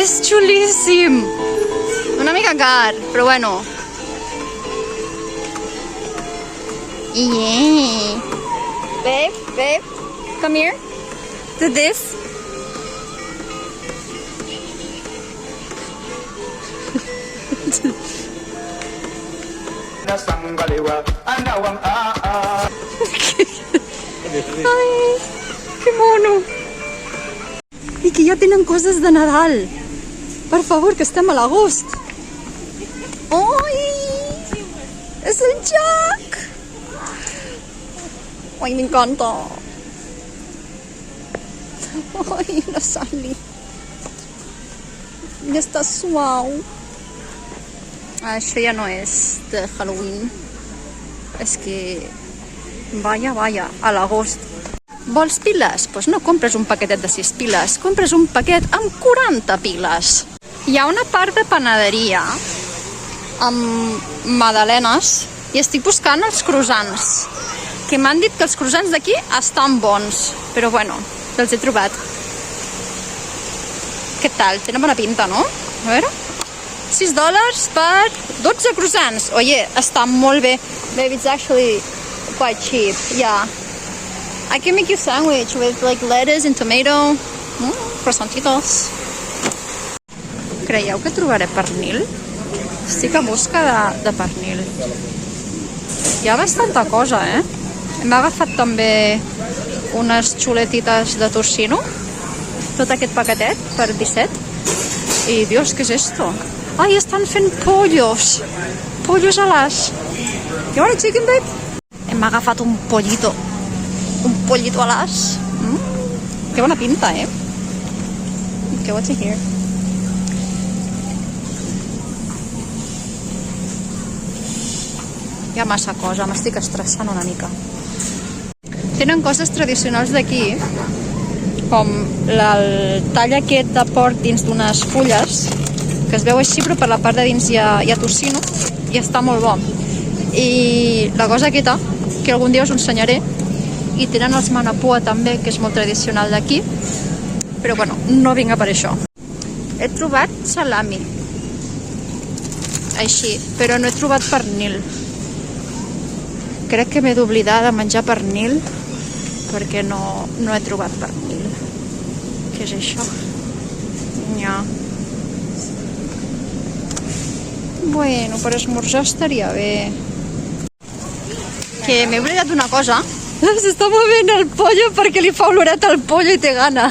És xulíssim! Una mica car, però bueno. Yeah! Babe, come here. Do this. Ai, que mono! I que ja tenen coses de Nadal. Per favor, que estem a l'agost. Ai! És el Jack! Ai, m'encanta! Ai, la Sally. Ja està suau. Això ja no és de Halloween. És que... Vaya, a l'agost. Vols piles? Doncs no compres un paquetet de 6 piles, compres un paquet amb 40 piles. Hi ha una part de panaderia amb magdalenes i estic buscant els croissants, que m'han dit que els croissants d'aquí estan bons, però bueno, els he trobat. Què tal? Tenen bona pinta, no? A veure... $6 per 12 croissants. Oye, està molt bé. Babe, it's actually quite cheap. Yeah. I can make you a sandwich with like lettuce and tomato. Croissantitos. Creieu que trobaré pernil? Estic a busca de pernil. Hi ha bastanta cosa, eh? Hem agafat també unes xuletites de tocino. Tot aquest paquetet per 17. I, Dios, què és esto? Ai, estan fent pollos. Pollos a l'as. You want a chicken, babe? Hem agafat un pollito. Un pollito a l'as. Que bona pinta, eh? Okay, what's in here? Hi ha massa cosa, m'estic estressant una mica. Tenen coses tradicionals d'aquí, com el tall aquest de porc dins d'unes fulles, que es veu així, però per la part de dins hi ha tocino i està molt bo. I la cosa aquesta, que algun dia us ensenyaré, i tenen els manapua també, que és molt tradicional d'aquí, però bueno, no vinc a per això. He trobat salami, així, però no he trobat pernil. Crec que m'he d'oblidar de menjar pernil, perquè no he trobat pernil. Què és això? Ja. Bueno, per esmorzar estaria bé. Que m'he oblidat una cosa. S'està movent el pollo perquè li fa oloret al pollo i té gana.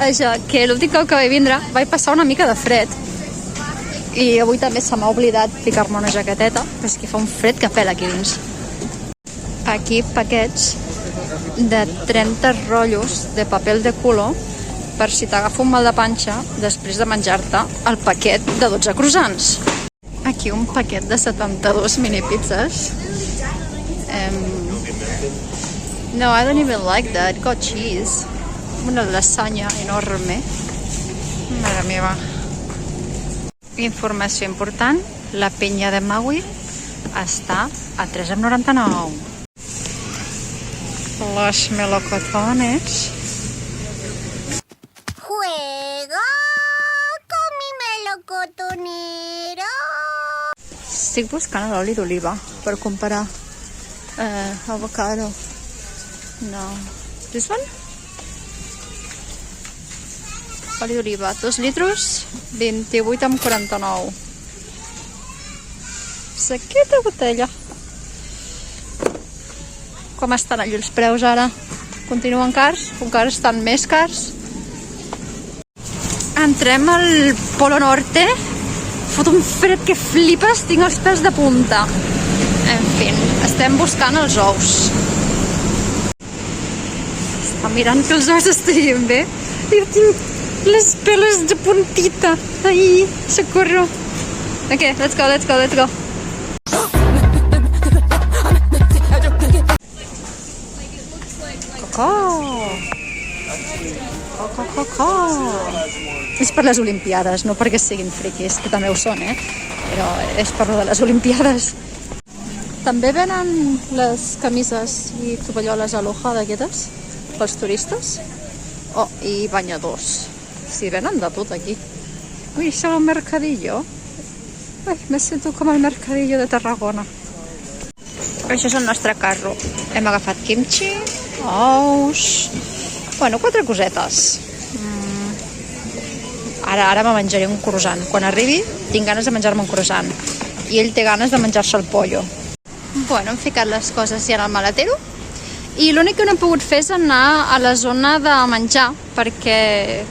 Això, que l'últim cop que vaig vindre vaig passar una mica de fred. I avui també se m'ha oblidat ficar-me una jaqueteta, però és que fa un fred que pela aquí dins. Aquí paquets de 30 rotllos de paper de color per si t'agafa un mal de panxa després de menjar-te el paquet de 12 croissants. Aquí un paquet de 72 mini pizzas. No, I don't even like that. Got cheese. Una lasagna enorme. Mare meva. Informació important. La penya de Maui està a 3,99. Los melocotones. Juega con mi melocotonero. Estic buscant l'oli d'oliva per comparar avocado. No. This one? Oli d'oliva, 2 litres, 28,49. Sequeta botella. Com estan allà els preus ara? Continuen cars? Encara estan més cars? Entrem al Polo Norte. Fot un fred que flipes, tinc els pèls de punta. En fi, estem buscant els ous. Està mirant que els ous estiguin bé. Jo tinc les peles de puntita. Ai, socorro. Ok, let's go. Coco. És per les Olimpiades, no perquè siguin friquis, que també ho són, però és per lo de les Olimpiades. També venen les camises i tovalloles Aloha d'aquestes pels turistes. Oh, i banyadors. Si venen de tot aquí. Ui, això és el mercadillo. Ai, me sento com el mercadillo de Tarragona. Això és el nostre carro. Hem agafat kimchi, ous... Bueno, 4 cosetes. Ara me menjaré un croissant. Quan arribi, tinc ganes de menjar-me un croissant. I ell té ganes de menjar-se el pollo. Bueno, hem ficat les coses ja en el maletero. I l'únic que no hem pogut fer és anar a la zona de menjar, perquè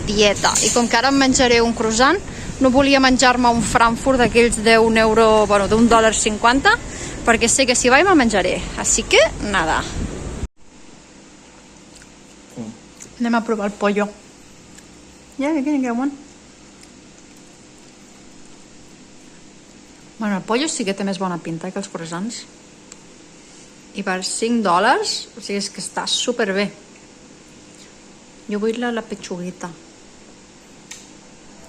dieta. I com que ara em menjaré un croissant, no volia menjar-me un Frankfurt d'aquells d'un euro, bueno, $1.50, perquè sé que si vaig me'l menjaré. Així que, nada. Anem a provar el pollo. Yeah, you can get one. Bueno, el pollo sí que té més bona pinta que els croissants. I per $5, o sigui, és que està superbé. Jo vull la petxuguita.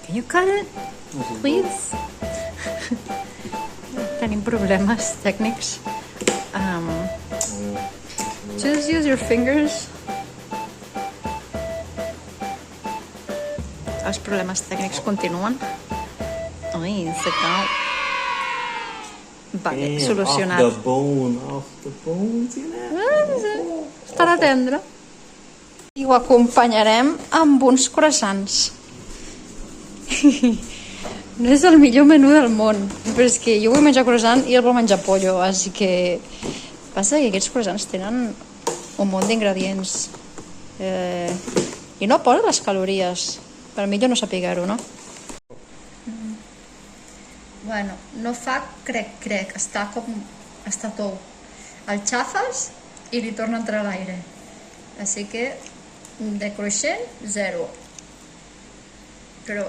Can you cut it, please? Tenim problemes tècnics. Just use your fingers. Els problemes tècnics continuen. Ai, se cau. Vale, solucionat. Off the bone, Estarà tendre. I ho acompanyarem amb uns croissants. No és el millor menú del món, però és que jo vull menjar croissant i ell vol menjar pollo, així que passa que aquests croissants tenen un munt d'ingredients i no posa les calories. Per millor no sapiguer-ho, no? Bueno, no fa crec, està tou. El xafes i li torna a entrar l'aire. Així que de cruixent, 0. Però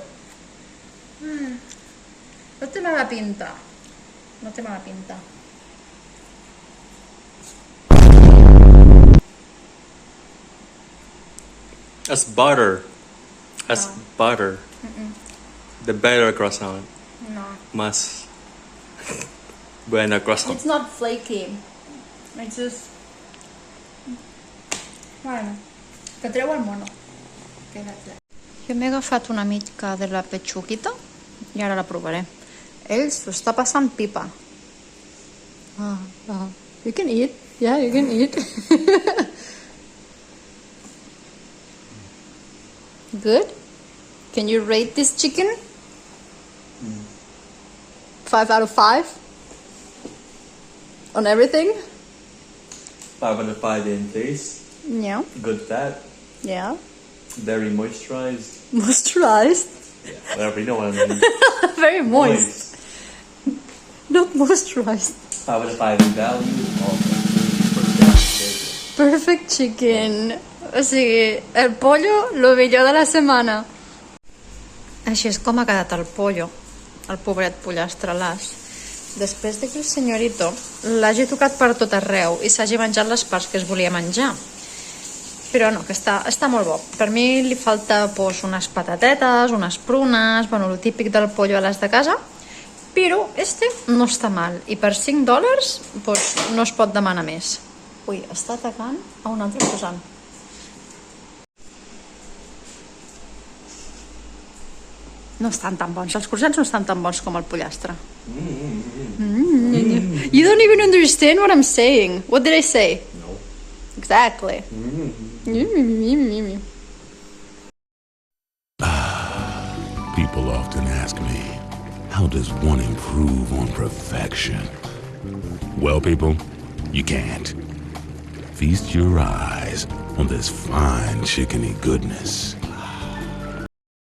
no té mala pinta. No té mala pinta. That's butter. That's butter. The better croissant. No. Más buena croissant. It's not flaky. It's just... Bueno, que treu el mono. Jo m'he agafat una mica de la petxuguita i ara la provaré. Ell s'ho està passant pipa. You can eat. Yeah, you can eat. Good? Can you rate this chicken? 5 out of 5? On everything? 5 out of 5 in taste. Yeah. Good fat. Yeah. Very moisturized. Moisturized. Yeah, whatever, you know what I mean. Very moist. Not moisturized. 5 out of 5 in value. Perfect chicken. O sigui, el pollo, lo millor de la setmana. Així és com ha quedat el pollo, el pobret pollastre l'as. Després de que el senyorito l'hagi tocat per tot arreu i s'hagi menjat les parts que es volia menjar. Però no, que està molt bo. Per mi li falta unes patatetes, unes prunes, bueno, el típic del pollo a les de casa, però este no està mal. I per $5 no es pot demanar més. Ui, està atacant a un altre croissant. No estan tan bons, els croissants no estan tan bons com el pollastre. You don't even understand what I'm saying. What did I say? No. Exactly. People often ask me, how does one improve on perfection? Well, people, you can't. Feast your eyes on this fine chickeny goodness.